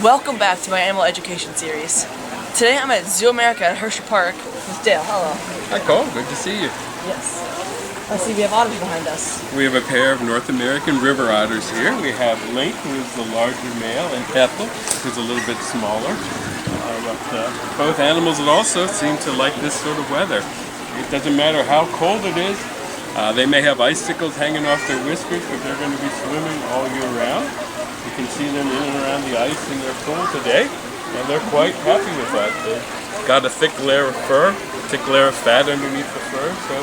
Welcome back to my animal education series. Today I'm at Zoo America at Hershey Park with Dale. Hello. Hi Cole, good to see you. Yes. I see we have otters behind us. We have a pair of North American river otters here. We have Link, who is the larger male, and Ethel, who's a little bit smaller. Both animals also seem to like this sort of weather. It doesn't matter how cold it is. They may have icicles hanging off their whiskers, but they're going to be swimming all year round. You can see them in and around the ice in their pool today, and they're quite happy with that. They've got a thick layer of fur, a thick layer of fat underneath the fur, so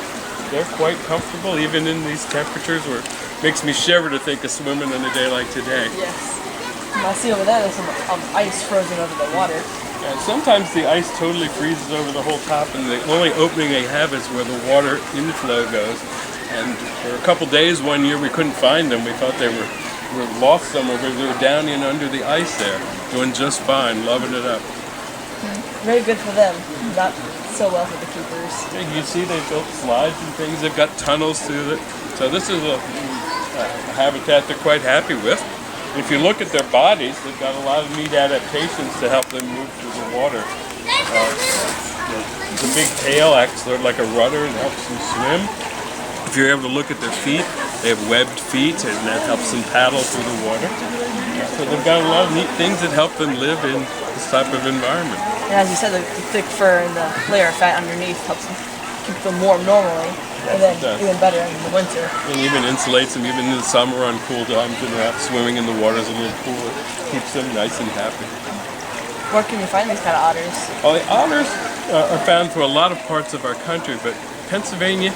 they're quite comfortable even in these temperatures where it makes me shiver to think of swimming on a day like today. Yes. And I see over there there's some ice frozen over the water. And sometimes the ice totally freezes over the whole top, and the only opening they have is where the water inflow goes. And for a couple days one year we couldn't find them. We thought they were lost somewhere, but they were down in under the ice there, doing just fine, loving it up. Very good for them, not so well for the keepers. Yeah, you see they built slides and things, they've got tunnels through it. So this is a habitat they're quite happy with. If you look at their bodies, they've got a lot of neat adaptations to help them move through the water. The big tail acts sort of like a rudder and helps them swim. If you're able to look at their feet, they have webbed feet, and that helps them paddle through the water. So they've got a lot of neat things that help them live in this type of environment. And as you said, the thick fur and the layer of fat underneath helps them keep them warm normally, and then even better in the winter. And even insulates them, even in the summer on cool times when they're out swimming in the water as a little pool. It keeps them nice and happy. Where can you find these kind of otters? Well, the otters are found through a lot of parts of our country, but Pennsylvania,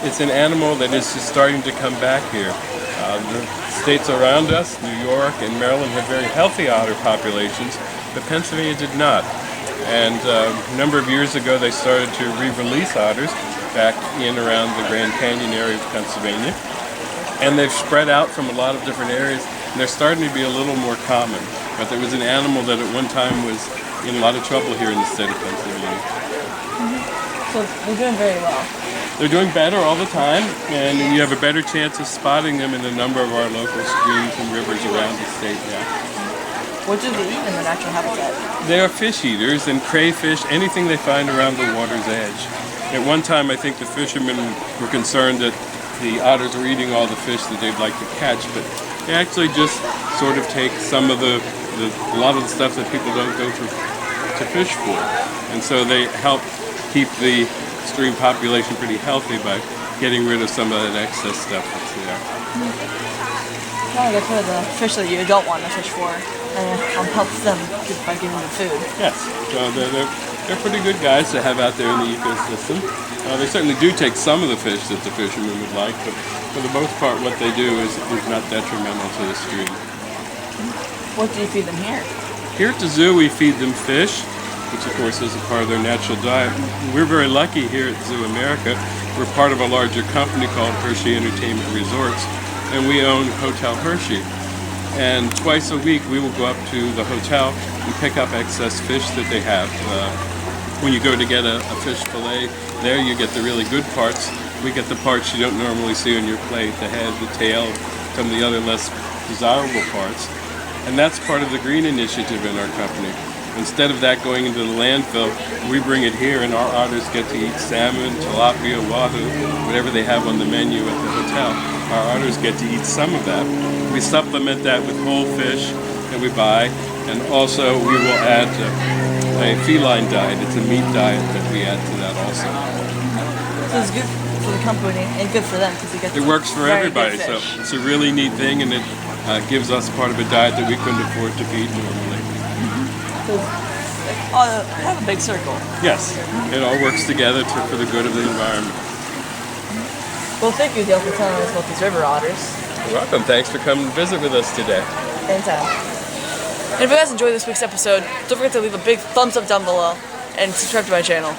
it's an animal that is just starting to come back here. The states around us, New York and Maryland, have very healthy otter populations, but Pennsylvania did not. And a number of years ago, they started to re-release otters back in around the Grand Canyon area of Pennsylvania. And they've spread out from a lot of different areas, and they're starting to be a little more common. But there was an animal that at one time was in a lot of trouble here in the state of Pennsylvania. So they're doing very well. They're doing better all the time, and you have a better chance of spotting them in a number of our local streams and rivers around the state now. What do they eat in their natural habitat? They are fish eaters and crayfish, anything they find around the water's edge. At one time, I think the fishermen were concerned that the otters were eating all the fish that they'd like to catch, but they actually just sort of take some of a lot of the stuff that people don't go to fish for. And so they help keep the stream population pretty healthy by getting rid of some of that excess stuff that's there. Well, that's for the fish that you don't want to fish for, and helps them by giving them food. Yes, so they're pretty good guys to have out there in the ecosystem. They certainly do take some of the fish that the fishermen would like, but for the most part what they do is not detrimental to the stream. What do you feed them here? Here at the zoo we feed them fish, which of course is a part of their natural diet. We're very lucky here at Zoo America. We're part of a larger company called Hershey Entertainment Resorts, and we own Hotel Hershey. And twice a week we will go up to the hotel and pick up excess fish that they have. When you go to get a fish fillet, there you get the really good parts. We get the parts you don't normally see on your plate, the head, the tail, some of the other less desirable parts. And that's part of the green initiative in our company. Instead of that going into the landfill, we bring it here, and our otters get to eat salmon, tilapia, wahoo, whatever they have on the menu at the hotel. Our otters get to eat some of that. We supplement that with whole fish that we buy, and also we will add a feline diet. It's a meat diet that we add to that also. So it's good for the company and good for them because you get it works for everybody, so it's a really neat thing, and it gives us part of a diet that we couldn't afford to feed normally. Have a big circle. Yes, it all works together for the good of the environment. Well, thank you, Dale, for telling us about these river otters. You're welcome. Thanks for coming to visit with us today. Anytime. And if you guys enjoyed this week's episode, don't forget to leave a big thumbs up down below and subscribe to my channel.